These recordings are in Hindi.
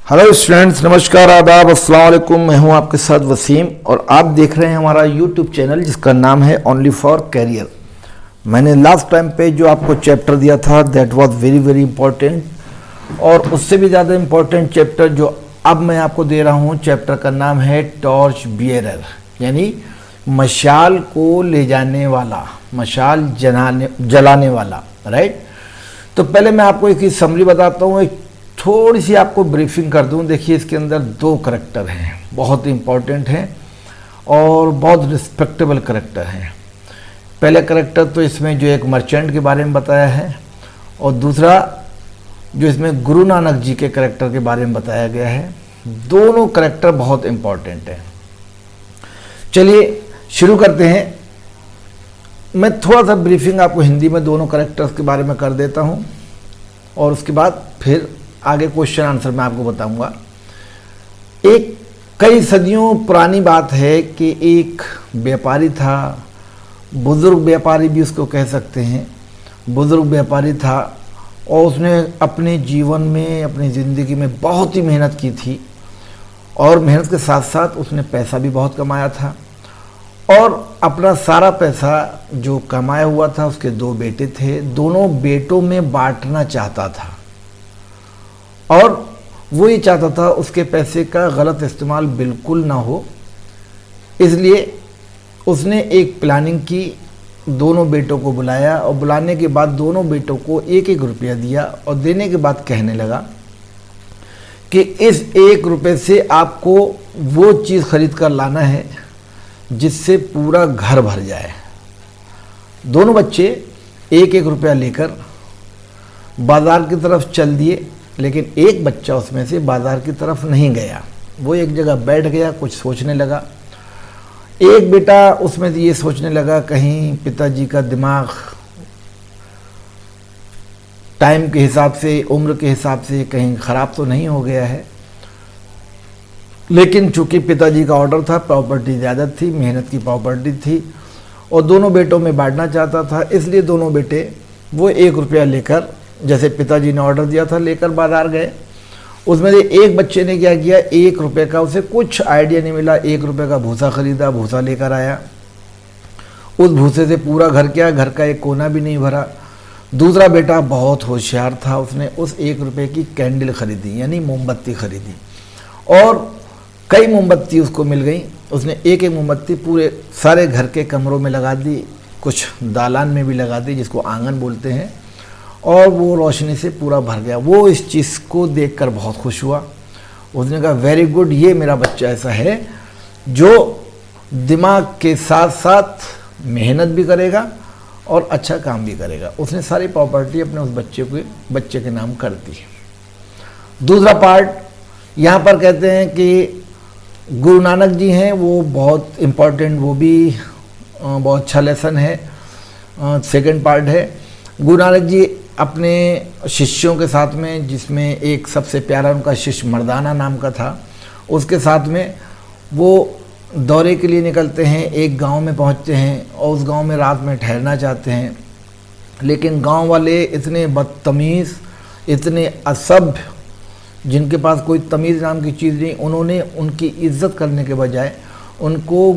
हेलो स्टूडेंट्स, नमस्कार, आदाब, अस्सलाम वालेकुम। मैं हूं आपके साथ वसीम और आप देख रहे हैं हमारा यूट्यूब चैनल जिसका नाम है ओनली फॉर कैरियर। मैंने लास्ट टाइम पे जो आपको चैप्टर दिया था that was very very important, और उससे भी ज़्यादा इंपॉर्टेंट चैप्टर जो अब मैं आपको दे रहा हूं, चैप्टर का नाम है टॉर्च बियरर, यानी मशाल को ले जाने वाला, मशाल जलाने वाला, राइट। तो पहले मैं आपको एक समरी बताता हूँ, एक थोड़ी सी आपको ब्रीफिंग कर दूं। देखिए, इसके अंदर दो करैक्टर हैं, बहुत इंपॉर्टेंट हैं और बहुत रिस्पेक्टेबल करैक्टर हैं। पहले करैक्टर तो इसमें जो एक मर्चेंट के बारे में बताया है, और दूसरा जो इसमें गुरु नानक जी के करैक्टर के बारे में बताया गया है। दोनों करैक्टर बहुत इंपॉर्टेंट हैं। चलिए शुरू करते हैं। मैं थोड़ा सा ब्रीफिंग आपको हिंदी में दोनों करैक्टर्स के बारे में कर देता हूं, और उसके बाद फिर आगे क्वेश्चन आंसर मैं आपको बताऊंगा। एक कई सदियों पुरानी बात है कि एक व्यापारी था, बुजुर्ग व्यापारी भी उसको कह सकते हैं, बुजुर्ग व्यापारी था, और उसने अपने जीवन में, अपनी ज़िंदगी में बहुत ही मेहनत की थी, और मेहनत के साथ साथ उसने पैसा भी बहुत कमाया था, और अपना सारा पैसा जो कमाया हुआ था, उसके दो बेटे थे, दोनों बेटों में बांटना चाहता था, और वो ये चाहता था उसके पैसे का गलत इस्तेमाल बिल्कुल ना हो। इसलिए उसने एक प्लानिंग की, दोनों बेटों को बुलाया, और बुलाने के बाद दोनों बेटों को एक एक रुपया दिया, और देने के बाद कहने लगा कि इस एक रुपये से आपको वो चीज़ खरीद कर लाना है जिससे पूरा घर भर जाए। दोनों बच्चे एक एक रुपया लेकर बाज़ार की तरफ चल दिए, लेकिन एक बच्चा उसमें से बाज़ार की तरफ नहीं गया। वो एक जगह बैठ गया, कुछ सोचने लगा। एक बेटा उसमें से ये सोचने लगा कहीं पिताजी का दिमाग टाइम के हिसाब से, उम्र के हिसाब से कहीं ख़राब तो नहीं हो गया है। लेकिन चूंकि पिताजी का ऑर्डर था, प्रॉपर्टी ज़्यादा थी, मेहनत की प्रॉपर्टी थी, और दोनों बेटों में बांटना चाहता था, इसलिए दोनों बेटे वो एक रुपया लेकर, जैसे पिताजी ने ऑर्डर दिया था, लेकर बाजार गए। उसमें से एक बच्चे ने क्या किया, एक रुपये का, उसे कुछ आइडिया नहीं मिला, एक रुपये का भूसा खरीदा, भूसा लेकर आया। उस भूसे से पूरा घर क्या, घर का एक कोना भी नहीं भरा। दूसरा बेटा बहुत होशियार था, उसने उस एक रुपये की कैंडल खरीदी, यानी मोमबत्ती खरीदी, और कई मोमबत्ती उसको मिल गई। उसने एक एक मोमबत्ती पूरे सारे घर के कमरों में लगा दी, कुछ दालान में भी लगा दी, जिसको आंगन बोलते हैं, और वो रोशनी से पूरा भर गया। वो इस चीज़ को देखकर बहुत खुश हुआ। उसने कहा वेरी गुड, ये मेरा बच्चा ऐसा है जो दिमाग के साथ साथ मेहनत भी करेगा और अच्छा काम भी करेगा। उसने सारी प्रॉपर्टी अपने उस बच्चे के नाम कर दी। दूसरा पार्ट यहाँ पर कहते हैं कि गुरु नानक जी हैं, वो बहुत इम्पोर्टेंट, वो भी बहुत अच्छा लेसन है। सेकंड पार्ट है, गुरु नानक जी अपने शिष्यों के साथ में, जिसमें एक सबसे प्यारा उनका शिष्य मर्दाना नाम का था, उसके साथ में वो दौरे के लिए निकलते हैं। एक गांव में पहुंचते हैं और उस गांव में रात में ठहरना चाहते हैं, लेकिन गांव वाले इतने बदतमीज़, इतने असभ्य, जिनके पास कोई तमीज़ नाम की चीज़ नहीं, उन्होंने उनकी इज्जत करने के बजाय उनको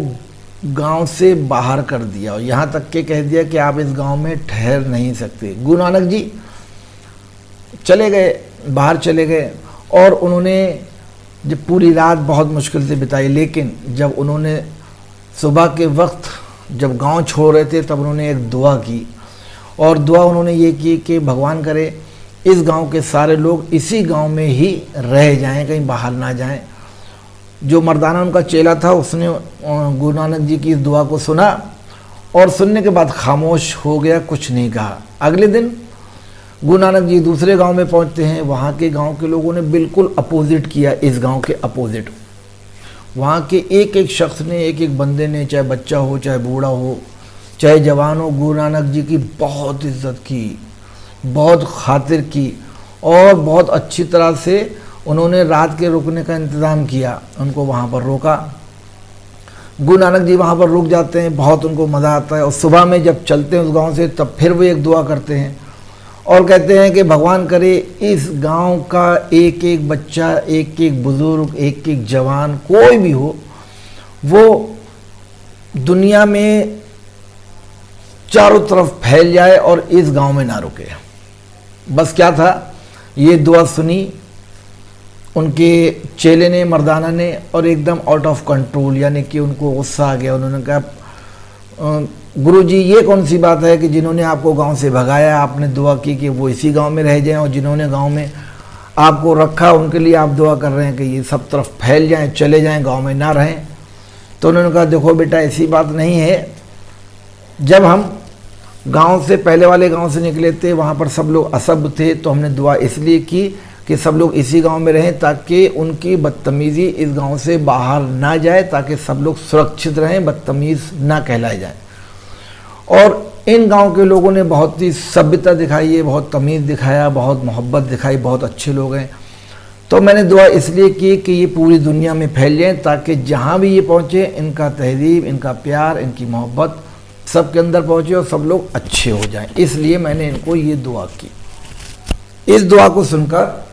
गांव से बाहर कर दिया, और यहाँ तक के कह दिया कि आप इस गांव में ठहर नहीं सकते। गुरु नानक जी चले गए, बाहर चले गए, और उन्होंने जब पूरी रात बहुत मुश्किल से बिताई, लेकिन जब उन्होंने सुबह के वक्त जब गांव छोड़ रहे थे, तब उन्होंने एक दुआ की, और दुआ उन्होंने ये की कि भगवान करे इस गांव के सारे लोग इसी गांव में ही रह जाएं, कहीं बाहर ना जाएं। जो मर्दाना उनका चेला था, उसने गुरु नानक जी की इस दुआ को सुना, और सुनने के बाद खामोश हो गया, कुछ नहीं कहा। अगले दिन गुरु नानक जी दूसरे गांव में पहुंचते हैं। वहाँ के गांव के लोगों ने बिल्कुल अपोजिट किया, इस गांव के अपोजिट। वहाँ के एक एक शख्स ने, एक एक बंदे ने, चाहे बच्चा हो, चाहे बूढ़ा हो, चाहे जवान हो, गुरु नानक जी की बहुत इज्जत की, बहुत खातिर की, और बहुत अच्छी तरह से उन्होंने रात के रुकने का इंतज़ाम किया। उनको वहाँ पर रोका, गुरु नानक जी वहाँ पर रुक जाते हैं, बहुत उनको मज़ा आता है। और सुबह में जब चलते हैं उस गांव से, तब फिर वो एक दुआ करते हैं, और कहते हैं कि भगवान करे इस गांव का एक एक बच्चा, एक एक बुजुर्ग, एक एक जवान, कोई भी हो, वो दुनिया में चारों तरफ फैल जाए और इस गांव में ना रुके। बस क्या था, ये दुआ सुनी उनके चेले ने, मर्दाना ने, और एकदम आउट ऑफ कंट्रोल, यानी कि उनको गुस्सा आ गया। उन्होंने कहा गुरुजी ये कौन सी बात है कि जिन्होंने आपको गांव से भगाया, आपने दुआ की कि वो इसी गांव में रह जाएं, और जिन्होंने गांव में आपको रखा उनके लिए आप दुआ कर रहे हैं कि ये सब तरफ फैल जाएं, चले जाएं, गांव में ना रहें। तो उन्होंने कहा देखो बेटा ऐसी बात नहीं है, जब हम गांव से, पहले वाले गांव से निकले थे, वहाँ पर सब लोग असभ्य थे, तो हमने दुआ इसलिए की कि सब लोग इसी गांव में रहें ताकि उनकी बदतमीज़ी इस गांव से बाहर ना जाए, ताकि सब लोग सुरक्षित रहें, बदतमीज़ ना कहलाए जाए। और इन गांव के लोगों ने बहुत ही सभ्यता दिखाई है, बहुत तमीज़ दिखाया, बहुत मोहब्बत दिखाई, बहुत अच्छे लोग हैं। तो मैंने दुआ इसलिए की कि ये पूरी दुनिया में फैल जाएँ, ताकि जहाँ भी ये पहुँचे इनका तहज़ीब, इनका प्यार, इनकी मोहब्बत सबके अंदर पहुँचे और सब लोग अच्छे हो जाएं। इसलिए मैंने इनको ये दुआ की। इस दुआ को सुनकर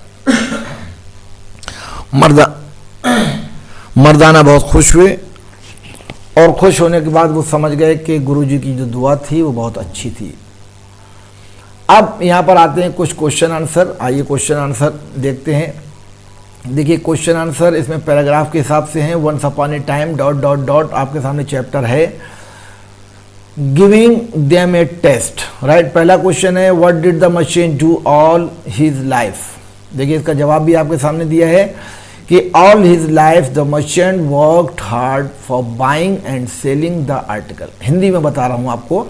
मर्दाना बहुत खुश हुए, और खुश होने के बाद वो समझ गए कि गुरुजी की जो दुआ थी वो बहुत अच्छी थी। अब यहाँ पर आते हैं कुछ क्वेश्चन आंसर। आइए क्वेश्चन आंसर देखते हैं। देखिए क्वेश्चन आंसर इसमें पैराग्राफ के हिसाब से हैं। वंस अपॉन ए टाइम ... आपके सामने चैप्टर है गिविंग देम ए टेस्ट, राइट। पहला क्वेश्चन है what did the merchant do all his life. देखिए इसका जवाब भी आपके सामने दिया है कि all his life the merchant worked hard for buying and selling the article. Hindi में बता रहा हूँ आपको।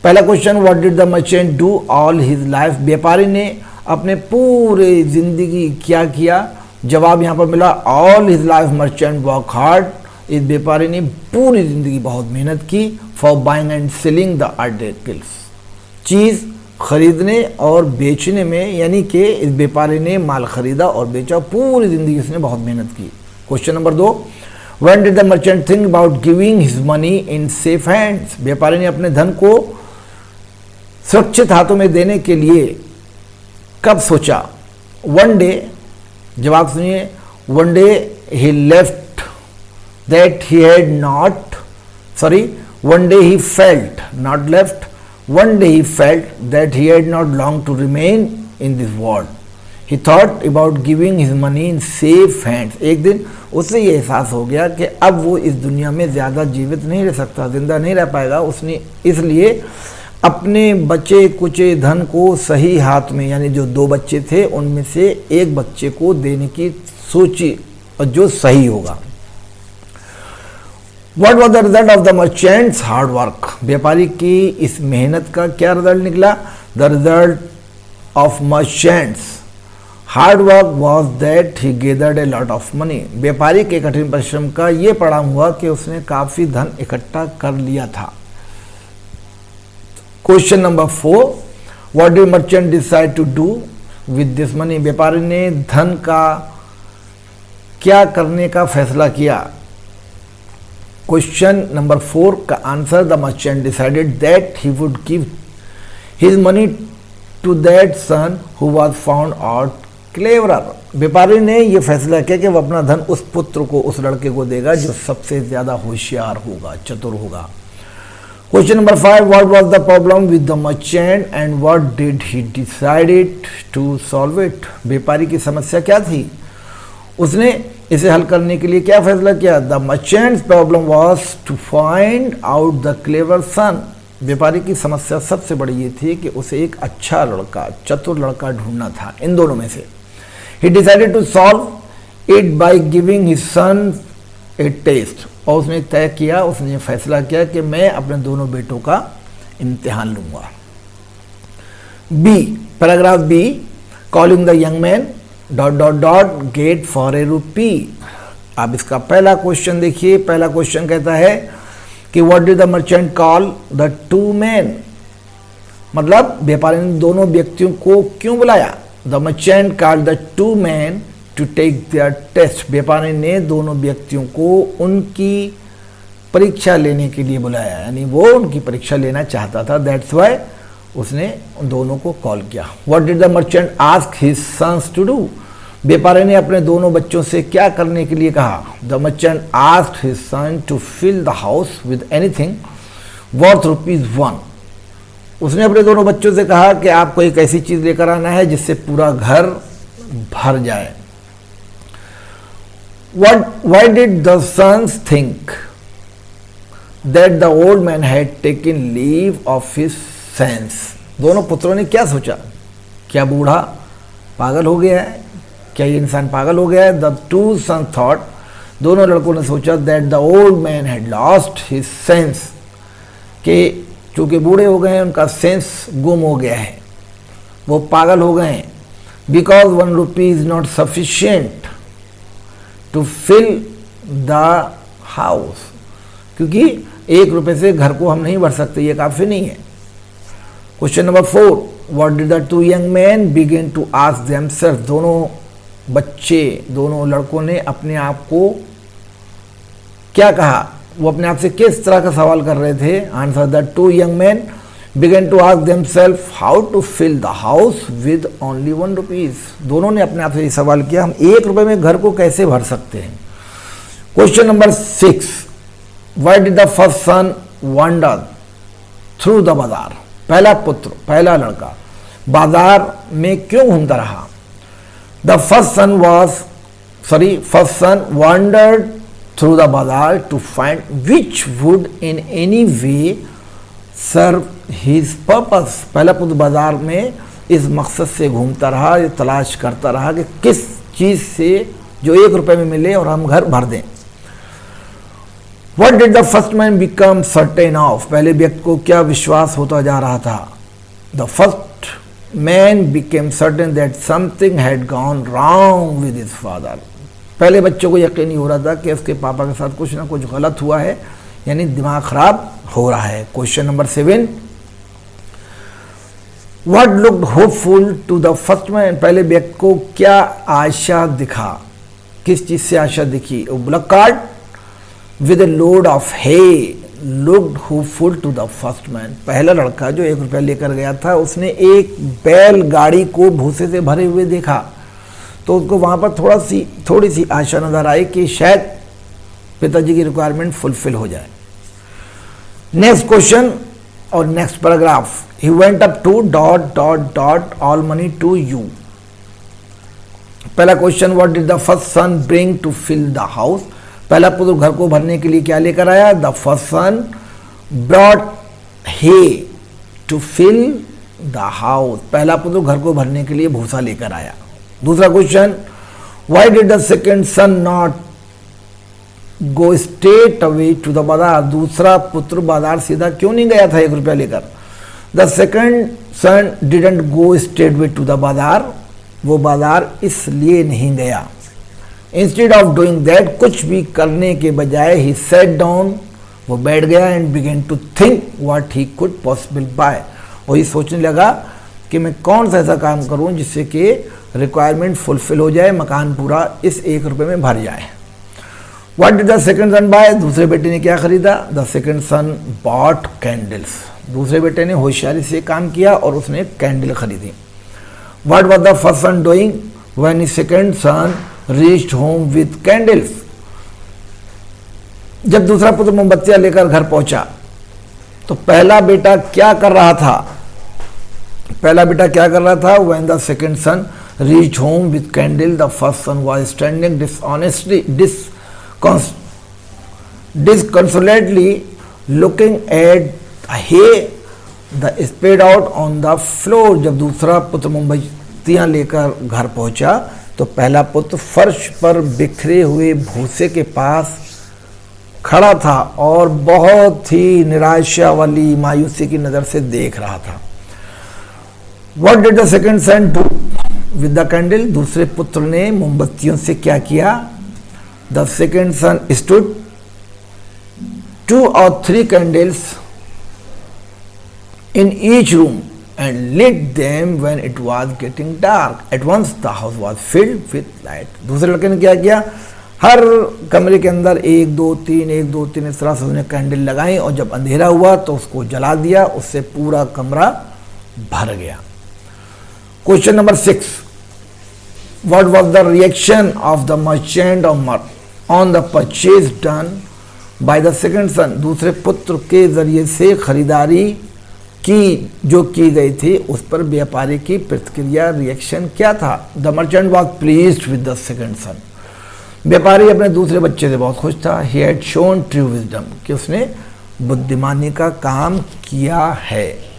पहला question what did the merchant do all his life, व्यापारी ने अपने पूरे जिंदगी क्या किया। जवाब यहाँ पर मिला all his life merchant work hard. इस व्यापारी ने पूरी जिंदगी बहुत मेहनत की for buying and selling the articles, चीज़ खरीदने और बेचने में, यानी कि इस व्यापारी ने माल खरीदा और बेचा, पूरी जिंदगी उसने बहुत मेहनत की। Question number 2 when did the merchant think about giving his money in safe hands. व्यापारी ने अपने धन को सुरक्षित हाथों में देने के लिए कब सोचा। वन डे, जवाब सुनिए, one day he left that he had not, one day he felt, not left, one day he felt that he had not long to remain in this world. He thought about giving his money in safe hands. एक दिन उसे ये एहसास हो गया कि अब वो इस दुनिया में ज़्यादा जीवित नहीं रह सकता, जिंदा नहीं रह पाएगा। उसने इसलिए अपने बचे कुचे धन को सही हाथ में, यानी जो 2 बच्चे थे उनमें से एक बच्चे को देने की सोची, और जो सही होगा। What was the result of the merchant's hard work? व्यापारी की इस मेहनत का क्या रिजल्ट निकला। The result of merchant's hard work was that he gathered a lot of money. व्यापारी के कठिन परिश्रम का ये परिणाम हुआ कि उसने काफी धन इकट्ठा कर लिया था। Question number 4 What did merchant decide to do with this money? व्यापारी ने धन का क्या करने का फैसला किया। क्वेश्चन नंबर 4 का answer the merchant decided that he would give his money to that son who was found out cleverer. व्यापारी ने यह फैसला किया कि वह अपना धन उस पुत्र को, उस लड़के को देगा जो सबसे ज्यादा होशियार होगा, चतुर होगा। Question number 5 what was the problem with the merchant and what did he decided to solve it. व्यापारी की समस्या क्या थी, उसने इसे हल करने के लिए क्या फैसला किया। The merchant's problem was to find out the clever son. व्यापारी की समस्या सबसे बड़ी ये थी कि उसे एक अच्छा लड़का, चतुर लड़का ढूंढना था इन दोनों में से। He decided to solve it by giving his son a test. और उसने तय किया, उसने फैसला किया कि मैं अपने दोनों बेटों का इम्तिहान लूंगा। B, paragraph B, calling the young man ... get for a rupee. अब इसका पहला क्वेश्चन देखिए। पहला क्वेश्चन कहता है कि what did the merchant call the 2 men। मतलब व्यापारी ने दोनों व्यक्तियों को क्यों बुलाया। The merchant called the 2 men to take their test. व्यापारी ने दोनों व्यक्तियों को उनकी परीक्षा लेने के लिए बुलाया, यानी वो उनकी परीक्षा लेना चाहता था। दैट्स वाई उसने उन दोनों को कॉल किया। What did the merchant ask his sons to do, व्यापारी ने अपने दोनों बच्चों से क्या करने के लिए कहा। The merchant asked his son to fill the house with anything worth ₹1। उसने अपने दोनों बच्चों से कहा कि आपको एक ऐसी चीज लेकर आना है जिससे पूरा घर भर जाए। Why did the sons think that the old man had taken leave of his sense? दोनों पुत्रों ने क्या सोचा, क्या बूढ़ा पागल हो गया है, क्या ये इंसान पागल हो गया है। The two sons thought, दोनों लड़कों ने सोचा that the old man had lost his sense, कि चूंकि बूढ़े हो गए हैं उनका सेंस गुम हो गया है, वो पागल हो गए हैं। Because ₹1 is not sufficient to fill the house, क्योंकि ₹1 से घर को हम नहीं भर सकते, ये काफी नहीं है। Question number 4, what did the two young man begin to ask themselves, दोनों बच्चे, दोनों लड़कों ने अपने आप को क्या कहा, वो अपने आप से किस तरह का सवाल कर रहे थे। Answer, the two young man began to ask themselves how to fill the house with only ₹1। दोनों ने अपने आप से ये सवाल किया, हम ₹1 में घर को कैसे भर सकते हैं। Question number 6, why did the first son wander through the bazaar, पहला पुत्र, पहला लड़का बाजार में क्यों घूमता रहा। The first son wandered through the bazaar to find which would in any way serve his purpose। पहला पुत्र बाजार में इस मकसद से घूमता रहा, ये तलाश करता रहा कि किस चीज से जो ₹1 में मिले और हम घर भर दें। What did the first man become certain of, पहले व्यक्ति को क्या विश्वास होता जा रहा था। The first man became certain that something had gone wrong with his father, पहले बच्चों को यकीन नहीं हो रहा था कि उसके पापा के साथ कुछ ना कुछ गलत हुआ है, यानी दिमाग खराब हो रहा है। Question number 7, what looked hopeful to the first man, पहले व्यक्ति को क्या आशा दिखा, किस चीज से आशा दिखी। Black card with a load of hay looked hopeful to the first man, पहला लड़का जो ₹1 लेकर गया था उसने एक बैलगाड़ी को भूसे से भरे हुए देखा, तो उसको वहाँ पर थोड़ी सी आशा नजर आई कि शायद पिताजी की रिक्वायरमेंट फुलफिल हो जाए। नेक्स्ट क्वेश्चन और next paragraph, he went up to ... all money to you. पहला question, what did the first son bring to fill the house, पहला पुत्र घर को भरने के लिए क्या लेकर आया। The first son brought hay to fill the house, पहला पुत्र घर को भरने के लिए भूसा लेकर आया। दूसरा question, why did the second son not go straight away to the bazaar, दूसरा पुत्र बाजार सीधा क्यों नहीं गया था ₹1 लेकर। The second son didn't go straight way to the bazaar, वो बाजार इसलिए नहीं गया। इंस्टेड ऑफ डूइंग दैट, कुछ भी करने के बजाय ही सेट डाउन, वो बैठ गया and began to think what he could possible buy, और ये सोचने लगा कि मैं कौन सा ऐसा काम करूं जिससे कि रिक्वायरमेंट फुलफिल हो जाए, मकान पूरा इस ₹1 में भर जाए। What did the second son buy, दूसरे बेटे ने क्या खरीदा। The second son bought candles, दूसरे बेटे ने होशियारी से काम किया और उसने कैंडल खरीदी। What was the first son doing when his second son reached home with candles, जब दूसरा पुत्र मोमबत्तियां लेकर घर पहुंचा तो पहला बेटा क्या कर रहा था। पहला बेटा क्या कर रहा था। When the second son reached home with candle, the first son was standing disconsolately looking at hay the spread out on the floor। जब दूसरा पुत्र मोमबत्तियां लेकर घर पहुंचा तो पहला पुत्र फर्श पर बिखरे हुए भूसे के पास खड़ा था और बहुत ही निराशा वाली मायूसी की नजर से देख रहा था। What did the second son do with the candle, दूसरे पुत्र ने मोमबत्तियों से क्या किया। The second son stood 2 or 3 candles in each room and lit them when it was getting dark. At once the house was filled with light। दूसरे लड़के ने क्या किया, हर कमरे के अंदर 1 2 3 1 2 3 इस तरह से उसने कैंडल लगाई और जब अंधेरा हुआ तो उसको जला दिया, उससे पूरा कमरा भर गया। Question number 6, what was the reaction of the merchant on the purchase done by the second son, दूसरे पुत्र के जरिए से खरीदारी की जो की गई थी उस पर व्यापारी की प्रतिक्रिया, रिएक्शन क्या था? The merchant was pleased with the second son, व्यापारी अपने दूसरे बच्चे से बहुत खुश था। He had shown true wisdom, कि उसने बुद्धिमानी का काम किया है।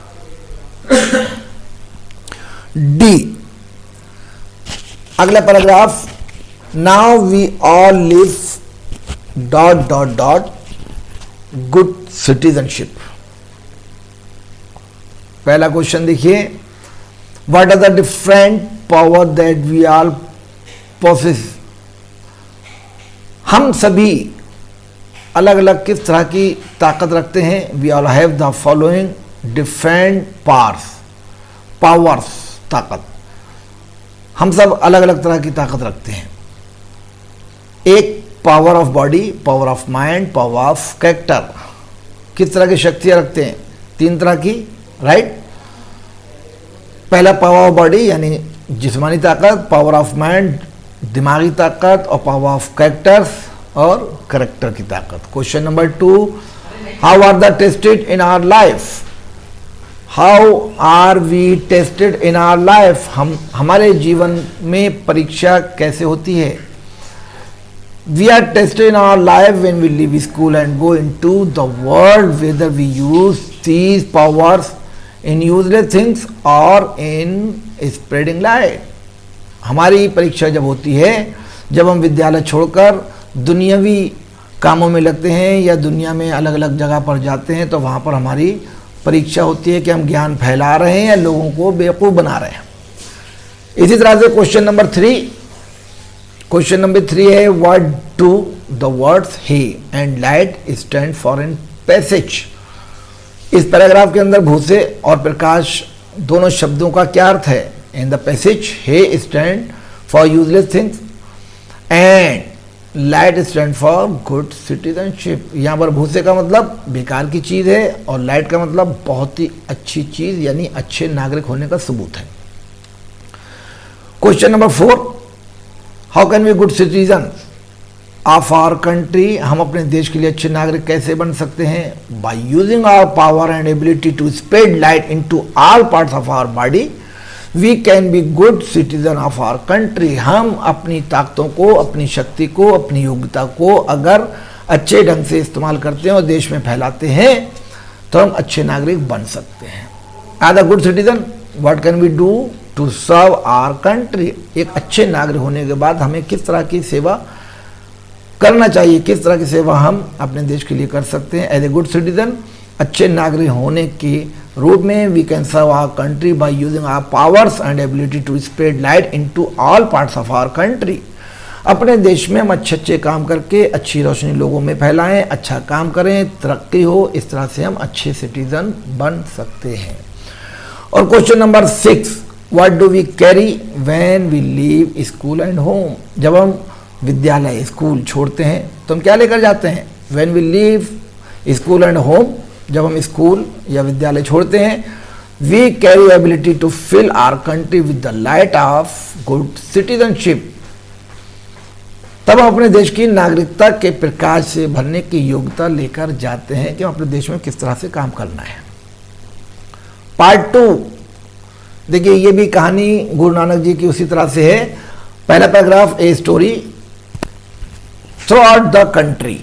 डी, अगला paragraph, now we all live dot dot dot good citizenship. पहला क्वेश्चन देखिए, what are the different power that we all possess, हम सभी अलग अलग किस तरह की ताकत रखते हैं? We all have the following different powers, ताकत, हम सब अलग अलग तरह की ताकत रखते हैं। एक power of body, power of mind, power of character, किस तरह की शक्तियां रखते हैं? 3 तरह की, राइट। पहला पावर ऑफ बॉडी यानी जिस्मानी ताकत, पावर ऑफ माइंड दिमागी ताकत, और पावर ऑफ कैरेक्टर्स और कैरेक्टर की ताकत। Question number 2, how are the tested in our life, how are we tested in our life, हम हमारे जीवन में परीक्षा कैसे होती है? We are tested in our life when we leave school and go into the world, whether we use these powers in useless things और इन स्प्रेडिंग लाइट। हमारी परीक्षा जब होती है जब हम विद्यालय छोड़कर दुनियावी कामों में लगते हैं या दुनिया में अलग अलग जगह पर जाते हैं, तो वहाँ पर हमारी परीक्षा होती है कि हम ज्ञान फैला रहे हैं या लोगों को बेवकूफ़ बना रहे हैं। इसी तरह से क्वेश्चन नंबर 3 है, what do the words hay and light stand for in passage. इस पैराग्राफ के अंदर भूसे और प्रकाश दोनों शब्दों का क्या अर्थ है? In the passage hay stand for useless things and light stand for good citizenship. यहाँ पर भूसे का मतलब बेकार की चीज़ है और लाइट का मतलब बहुत ही अच्छी चीज़ यानी अच्छे नागरिक होने का सबूत है। Question number 4, how can we good citizen of our country, हम अपने देश के लिए अच्छे नागरिक कैसे बन सकते हैं? By using our power and ability to spread light into all parts of our body, we can be good citizen of our country. हम अपनी ताकतों को, अपनी शक्ति को, अपनी योग्यता को अगर अच्छे ढंग से इस्तेमाल करते हैं और देश में फैलाते हैं तो हम अच्छे नागरिक बन सकते हैं। As a good citizen what can we do to serve our country, एक अच्छे नागरिक होने के बाद हमें किस तरह की सेवा करना चाहिए, किस तरह की सेवा हम अपने देश के लिए कर सकते हैं? एज ए गुड सिटीजन, अच्छे नागरिक होने के रूप में we can serve our country by using our powers and ability to spread light into all parts of our country. अपने देश में हम अच्छे अच्छे काम करके अच्छी रोशनी लोगों में फैलाएं, अच्छा काम करें, तरक्की हो, इस तरह से हम अच्छे सिटीजन बन सकते हैं। और question number 6, what do we carry when we leave school and home, जब हम विद्यालय स्कूल छोड़ते हैं तो हम क्या लेकर जाते हैं? When we leave school and home, जब हम स्कूल या विद्यालय छोड़ते हैं, we carry ability to fill our country with the light of good citizenship, तब हम अपने देश की नागरिकता के प्रकाश से भरने की योग्यता लेकर जाते हैं कि हम अपने देश में किस तरह से काम करना है। पार्ट 2 देखिए, ये भी कहानी गुरु नानक जी की उसी तरह से है। पहला paragraph, a story through out the country,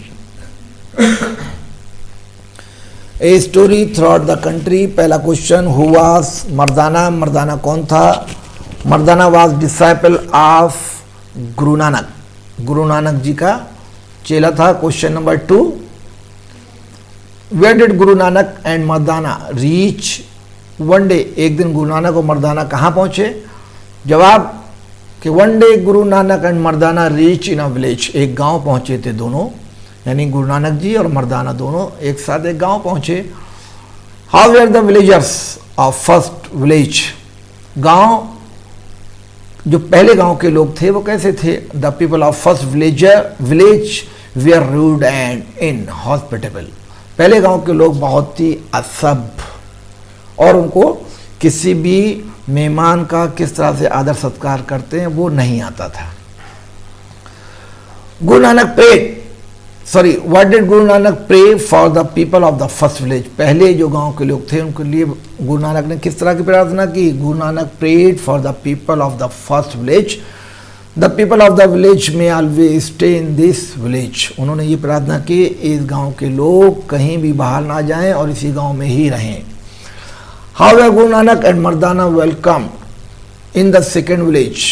a story through out the country. पहला क्वेश्चन, हु वाज मर्दाना, मर्दाना कौन था? मर्दाना was disciple of Guru Nanak, Guru Nanak ji का चेला था। Question number 2, where did Guru Nanak and Mardana reach one day, एक दिन गुरु नानक और मर्दाना कहाँ पहुँचे? जवाब कि one day Guru Nanak and Mardana reach in a village, एक गांव पहुँचे थे दोनों, यानी गुरु नानक जी और मर्दाना दोनों एक साथ एक गांव पहुँचे। How were the villagers of first village, गांव जो पहले गांव के लोग थे वो कैसे थे? The people of first village were rude and inhospitable, पहले गांव के लोग बहुत ही असभ्य और उनको किसी भी मेहमान का किस तरह से आदर सत्कार करते हैं वो नहीं आता था। Guru Nanak what did Guru Nanak pray for the people of the first village. पहले जो गांव के लोग थे उनके लिए गुरु नानक ने किस तरह की प्रार्थना की? Guru Nanak prayed for the people of the first village, the people of the village may always stay in this village. उन्होंने ये प्रार्थना की इस गांव के लोग कहीं भी बाहर ना जाएं और इसी गांव में ही रहें। How Guru Nanak and Mardana welcome in the second village.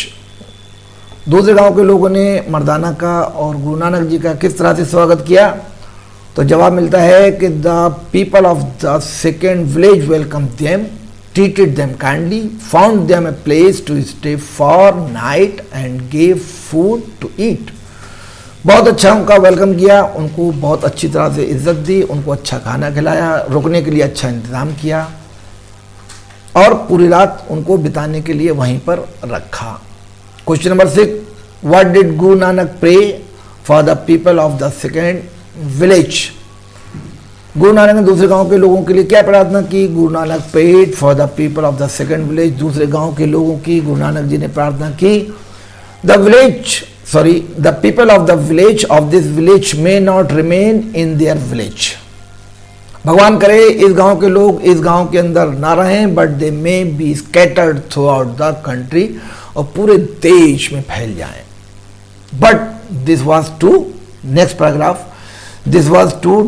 दूसरे गांव के लोगों ने मर्दाना का और गुरु नानक जी का किस तरह से स्वागत किया? तो जवाब मिलता है कि the people of the second village welcome them, treated them kindly, found them a place to stay for night and gave food to eat. बहुत अच्छा उनका वेलकम किया, उनको बहुत अच्छी तरह से इज्जत दी, उनको अच्छा खाना खिलाया, रुकने के लिए अच्छा इंतजाम किया और पूरी रात उनको बिताने के लिए वहीं पर रखा। Question number 6, what did Guru Nanak pray for the people of the second village. Guru Nanak ने दूसरे गांव के लोगों के लिए क्या प्रार्थना की? Guru Nanak prayed for the people of the second village. दूसरे गांव के लोगों की गुरु नानक जी ने प्रार्थना की the people of the village of this village may not remain in their village. भगवान करे इस गांव के लोग इस गांव के अंदर ना रहें, but they may be scattered throughout the country, और पूरे देश में फैल जाएं। But this was two, next paragraph, this was to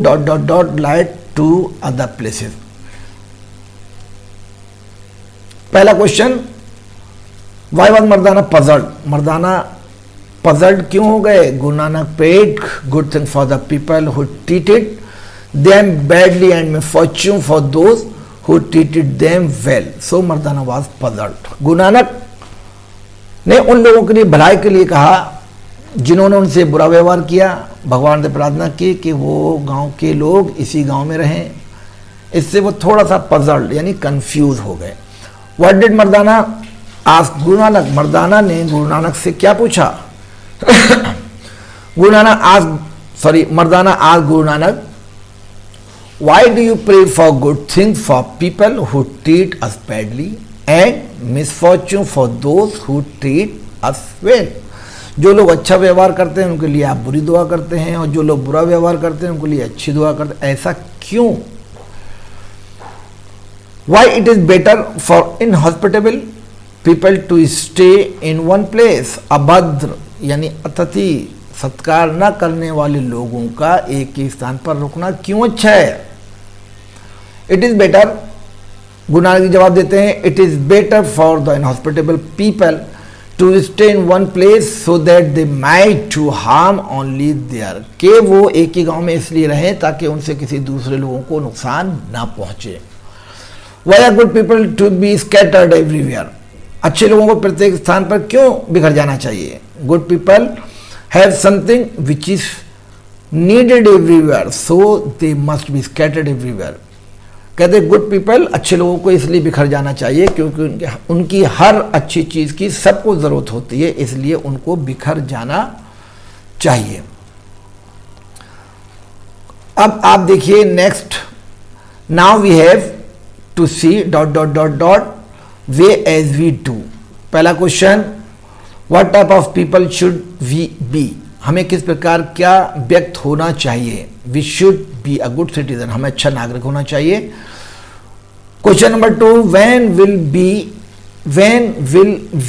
light to other places. पहला question, why was Mardana puzzled. Mardana puzzled क्यों हो गए? Guru Nanak prayed good thing for the people who treated them badly and misfortune for those who treated them well. So Mardana was puzzled. गुरु नानक ने उन लोगों के लिए भलाई के लिए कहा जिन्होंने उनसे बुरा व्यवहार किया। भगवान से प्रार्थना की कि वो गांव के लोग इसी गांव में रहें। इससे वो थोड़ा सा पजल्ड यानी कंफ्यूज हो गए। What did Mardana ask Guru Nanak. मर्दाना ने गुरु नानक से क्या पूछा? मर्दाना ask Guru Nanak, why do you pray for good things for people who treat us badly and misfortune for those who treat us well? जो लोग अच्छा व्यवहार करते हैं उनके लिए आप बुरी दुआ करते हैं और जो लोग बुरा व्यवहार करते हैं उनके लिए अच्छी दुआ करते हैं, ऐसा क्यों? Why it is better for inhospitable people to stay in one place? अभद्र यानी अतिथि सत्कार न करने वाले लोगों का एक ही स्थान पर रुकना क्यों अच्छा है? It is better, Guru Nanak ji जवाब देते हैं, it is better for the inhospitable people to stay in one place so that they might to harm only there. के वो एक ही गांव में इसलिए रहें ताकि उनसे किसी दूसरे लोगों को नुकसान ना पहुंचे। Why are good people to be scattered everywhere. अच्छे लोगों को प्रत्येक स्थान पर क्यों बिखर जाना चाहिए? Good people have something which is needed everywhere, so they must be scattered everywhere. कहते गुड पीपल अच्छे लोगों को इसलिए बिखर जाना चाहिए क्योंकि उनकी हर अच्छी चीज की सबको जरूरत होती है, इसलिए उनको बिखर जाना चाहिए। अब आप देखिए next, now we have to see ... way as we do. पहला question, What type of people should we be? हमें किस प्रकार क्या व्यक्त होना चाहिए? We should be a good citizen. हमें अच्छा नागरिक होना चाहिए। Question number 2, when will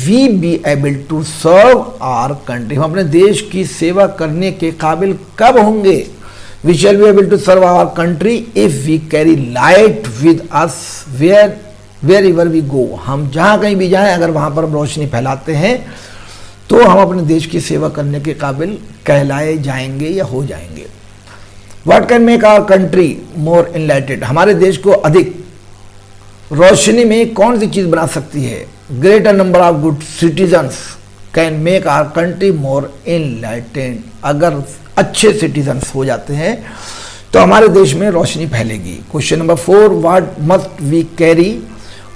we be able to serve our country? हम अपने देश की सेवा करने के काबिल कब होंगे? We shall be able to serve our country if we carry light with us wherever we go. हम जहाँ कहीं भी जाएं अगर वहाँ पर हम रोशनी फैलाते हैं तो हम अपने देश की सेवा करने के काबिल कहलाए जाएंगे या हो जाएंगे। What can make our country more enlightened? हमारे देश को अधिक रोशनी में कौन सी चीज बना सकती है? Greater number of good citizens can make our country more enlightened. अगर अच्छे सिटीजन्स हो जाते हैं तो हमारे देश में रोशनी फैलेगी। Question number 4, what must we carry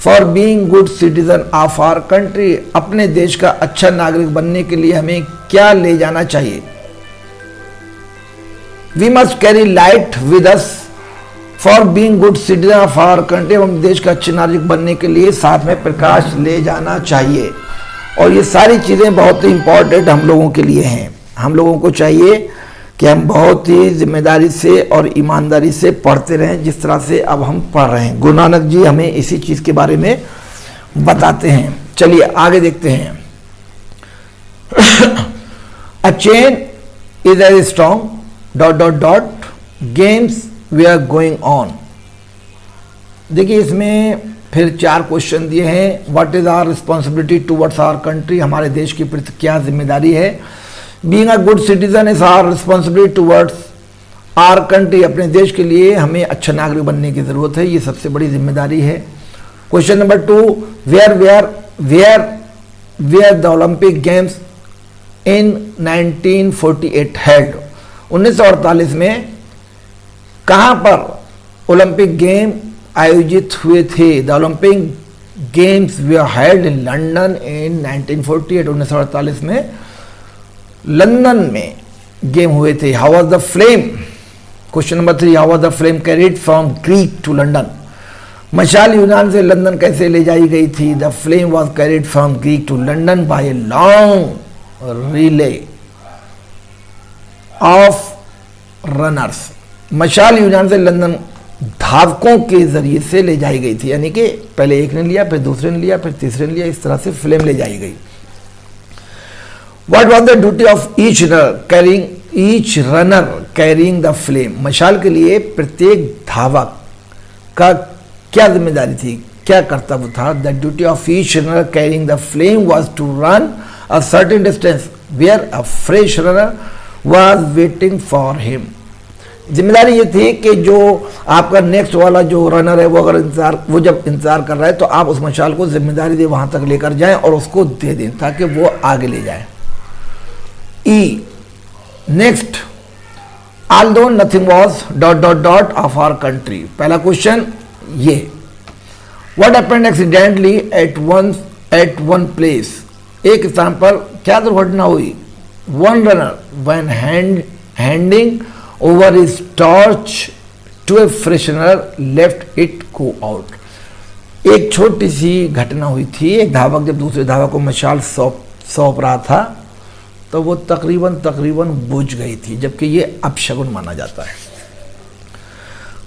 for being good citizen of our country? अपने देश का अच्छा नागरिक बनने के लिए हमें क्या ले जाना चाहिए? We must carry light with us for being good citizen of our country, हम देश का अच्छे नागरिक बनने के लिए साथ में प्रकाश ले जाना चाहिए। और ये सारी चीज़ें बहुत ही इंपॉर्टेंट हम लोगों के लिए हैं। हम लोगों को चाहिए कि हम बहुत ही जिम्मेदारी से और ईमानदारी से पढ़ते रहें, जिस तरह से अब हम पढ़ रहे हैं। गुरु नानक जी हमें इसी चीज़ के बारे में बताते हैं। चलिए आगे देखते हैं। A chain is as strong dot dot dot games we are going on. देखिए इसमें फिर 4 क्वेश्चन दिए हैं। What is our responsibility towards our country, हमारे देश के प्रति क्या जिम्मेदारी है। Being a good citizen is our responsibility towards our country, अपने देश के लिए हमें अच्छा नागरिक बनने की जरूरत है, ये सबसे बड़ी जिम्मेदारी है। Question number 2, where the Olympic games in 1948 held, 1948 में कहां पर ओलंपिक गेम आयोजित हुए थे। The Olympic games were held in London in 1948, 1948 में लंदन में गेम हुए थे। How was the flame, question number 3, how was the flame carried from Greek to London, मशाल यूनान से लंदन कैसे ले जाई गई थी। The flame was carried from Greek to London by a long relay of runners, मशाल यूनान से लंदन धावकों के जरिए से ले जाई गई थी, यानी कि पहले एक ने लिया, फिर दूसरे ने लिया, फिर तीसरे ने लिया, इस तरह से फ्लेम ले जाई गई। What was the duty of each runner carrying the flame, मशाल के लिए प्रत्येक धावक का क्या जिम्मेदारी थी, क्या कर्तव्य था। The duty of each runner carrying the flame was to run a certain distance where a fresh runner was waiting for him, जिम्मेदारी ये थी कि जो आपका नेक्स्ट वाला जो रनर है वो जब इंतजार कर रहा है तो आप उस मशाल को जिम्मेदारी दे वहां तक लेकर जाएं और उसको दे दें ताकि वो आगे ले जाए। E, next, although nothing was dot dot dot of our country, पहला क्वेश्चन ये, what happened accidentally at one place, एक स्थान पर क्या दुर्घटना हुई। One runner when handing over his torch to a fresh runner left it go out, एक छोटी सी घटना हुई थी। एक धावक जब दूसरे धावक को मशाल सौंप रहा था तो वो तकरीबन बुझ गई थी, जबकि ये अपशगुन माना जाता है।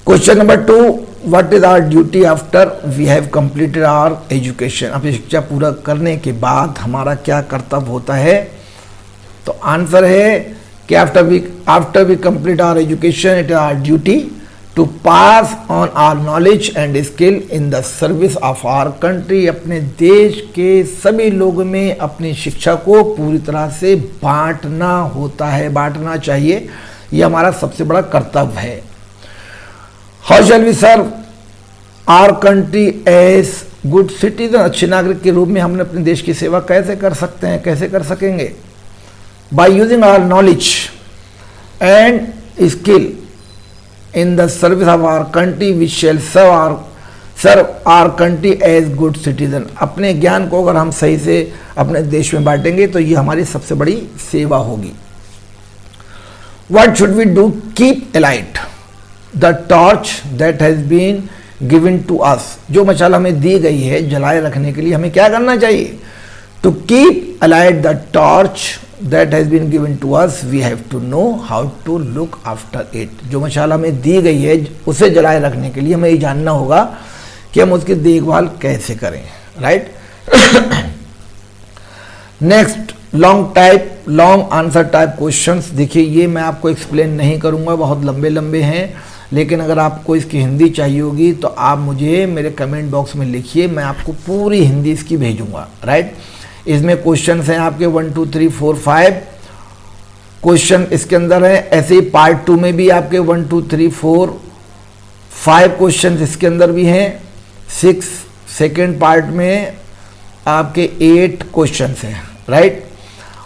Question number 2, what is our duty after we have completed our education, अपनी शिक्षा पूरा करने के बाद हमारा क्या कर्तव्य होता है। तो आंसर है कि after we complete our education it is our duty to pass on our knowledge and skill in the service of our country, अपने देश के सभी लोगों में अपनी शिक्षा को पूरी तरह से बांटना होता है, बांटना चाहिए, ये हमारा सबसे बड़ा कर्तव्य है। How shall we serve our country as good citizen, अच्छे नागरिक के रूप में हमने अपने देश की सेवा कैसे कर सकते हैं, कैसे कर सकेंगे। By using our knowledge and skill in the service of our country we shall serve our country as good citizen, अपने ज्ञान को अगर हम सही से अपने देश में बांटेंगे तो ये हमारी सबसे बड़ी सेवा होगी। What should we do? Keep alight the torch that has been given to us, जो मशाल हमें दी गई है जलाए रखने के लिए हमें क्या करना चाहिए। To keep alight the torch that has been given to us we have to know how to look after it, जो मशाल हमें दी गई है उसे जलाए रखने के लिए हमें ये जानना होगा कि हम उसकी देखभाल कैसे करें, right. Next, long answer type questions. देखिए ये मैं आपको एक्सप्लेन नहीं करूंगा, बहुत लंबे लंबे हैं, लेकिन अगर आपको इसकी हिंदी चाहिए होगी तो आप मुझे मेरे कमेंट बॉक्स में लिखिए, मैं आपको पूरी हिंदी इसकी भेजूंगा, राइट। इसमें क्वेश्चन हैं आपके 1 2 3 4 5 क्वेश्चन इसके अंदर है। ऐसे ही पार्ट 2 में भी आपके 1 2 3 4 5 क्वेश्चन इसके अंदर भी हैं। 6 सेकेंड पार्ट में आपके 8 क्वेश्चन हैं, राइट।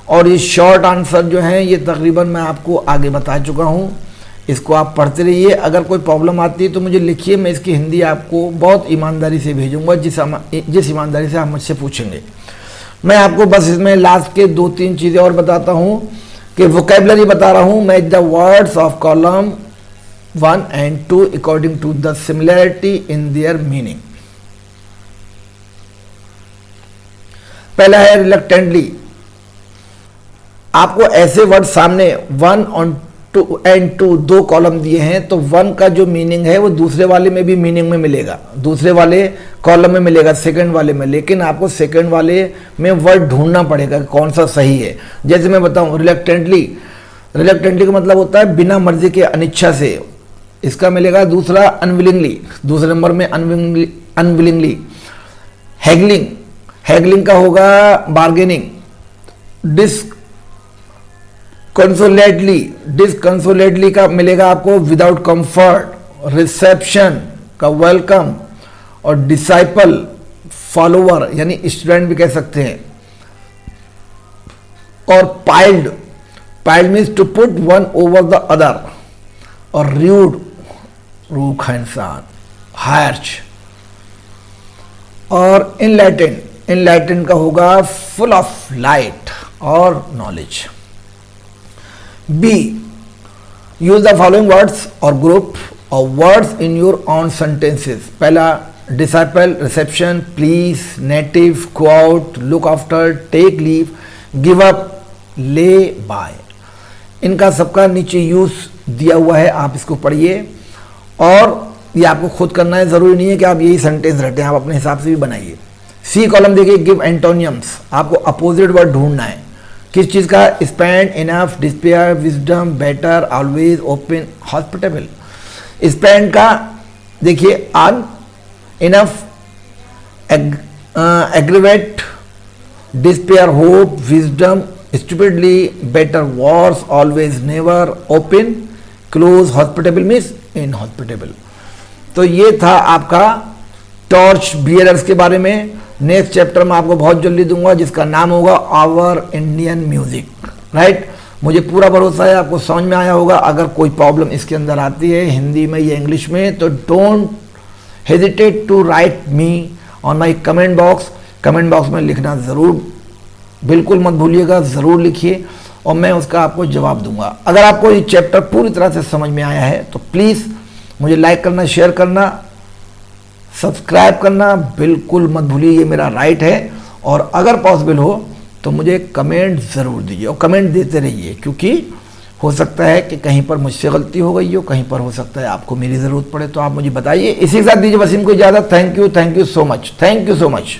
और ये शॉर्ट आंसर जो हैं ये तकरीबन मैं आपको आगे बता चुका हूँ, इसको आप पढ़ते रहिए। अगर कोई प्रॉब्लम आती है तो मुझे लिखिए, मैं इसकी हिंदी आपको बहुत ईमानदारी से भेजूंगा, जिस ईमानदारी से आप मुझसे पूछेंगे। मैं आपको बस इसमें लास्ट के 2-3 चीज़ें और बताता हूँ कि वोकैबुलरी बता रहा हूँ। Match the words of column 1 and 2 according to the similarity in their meaning. पहला है reluctantly। आपको ऐसे वर्ड सामने 1 और 2 and 2 दो कॉलम दिए हैं, तो 1 का जो मीनिंग है वो दूसरे वाले में भी मीनिंग में मिलेगा, दूसरे वाले कॉलम में मिलेगा, सेकंड वाले में, लेकिन आपको सेकंड वाले में वर्ड ढूंढना पड़ेगा कौन सा सही है। जैसे मैं बताऊं रिलक्टेंटली, रिलक्टेंटली का मतलब होता है बिना मर्जी के, अनिच्छा से, इसका मिलेगा दूसरा अनविलिंगली, दूसरे नंबर में अनविलिंगली। हैगलिंग, हैगलिंग का होगा बार्गेनिंग। डिसकंसोलेटली का मिलेगा आपको विदाउट कंफर्ट। रिसेप्शन का वेलकम, और डिसाइपल फॉलोवर यानी स्टूडेंट भी कह सकते हैं। और piled, piled means to put one over the other. और रूड, रूखा इंसान, हार्श। और इनलाइटेंड, इनलाइटेंड का होगा फुल ऑफ लाइट और knowledge. B, use the following words और group of words in your own sentences. पहला disciple, reception, please, native, go out, look after, take leave, give up, ले बाय। इनका सबका नीचे यूज दिया हुआ है, आप इसको पढ़िए और ये आपको खुद करना है, जरूरी नहीं है कि आप यही सेंटेंस रटें, आप अपने हिसाब से भी बनाइए। सी कॉलम देखिए, गिव एंटोनियम्स, आपको अपोजिट वर्ड ढूंढना है। किस चीज का? Spend, enough, despair, wisdom, better, always, open, hospitable. Spend का देखिए earn, enough, aggravate, despair, hope, wisdom, stupidly, better, worse, always, never, open, close, hospitable means inhospitable. तो ये था आपका टॉर्च बियरर्स के बारे में। नेक्स्ट चैप्टर में आपको बहुत जल्दी दूंगा जिसका नाम होगा आवर इंडियन म्यूजिक, राइट। मुझे पूरा भरोसा है आपको समझ में आया होगा। अगर कोई प्रॉब्लम इसके अंदर आती है हिंदी में या इंग्लिश में, तो don't hesitate to write me on my comment box. Comment box में लिखना ज़रूर, बिल्कुल मत भूलिएगा, ज़रूर लिखिए और मैं उसका आपको जवाब दूंगा। अगर आपको ये चैप्टर पूरी तरह से समझ में आया है तो प्लीज़ मुझे लाइक करना, शेयर करना, सब्सक्राइब करना बिल्कुल मत भूलिए, ये मेरा राइट है। और अगर पॉसिबल हो तो मुझे कमेंट ज़रूर दीजिए और कमेंट देते रहिए, क्योंकि हो सकता है कि कहीं पर मुझसे गलती हो गई हो, कहीं पर हो सकता है आपको मेरी ज़रूरत पड़े, तो आप मुझे बताइए। इसी के साथ दीजिए वसीम को इजाज़त। Thank you so much, thank you so much.